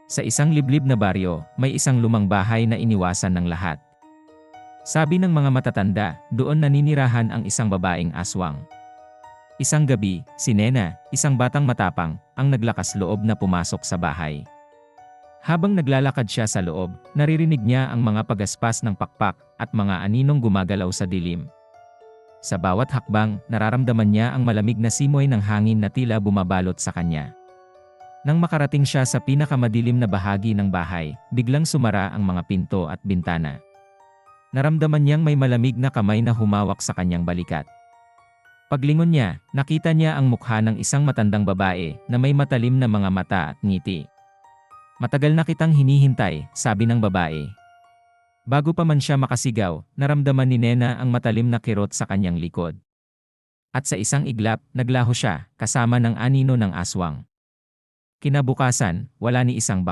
Sa isang liblib na baryo, may isang lumang bahay na iniwasan ng lahat. Sabi ng mga matatanda, doon naninirahan ang isang babaeng aswang. Isang gabi, si Nena, isang batang matapang, ang naglakas loob na pumasok sa bahay. Habang naglalakad siya sa loob, naririnig niya ang mga pagaspas ng pakpak at mga aninong gumagalaw sa dilim. Sa bawat hakbang, nararamdaman niya ang malamig na simoy ng hangin na tila bumabalot sa kanya. Nang makarating siya sa pinakamadilim na bahagi ng bahay, biglang sumara ang mga pinto at bintana. Naramdaman niyang may malamig na kamay na humawak sa kanyang balikat. Paglingon niya, nakita niya ang mukha ng isang matandang babae na may matalim na mga mata at ngiti. "Matagal na kitang hinihintay," sabi ng babae. Bago pa man siya makasigaw, naramdaman ni Nena ang matalim na kirot sa kanyang likod. At sa isang iglap, naglaho siya, kasama ng anino ng aswang. Kinabukasan, wala ni isang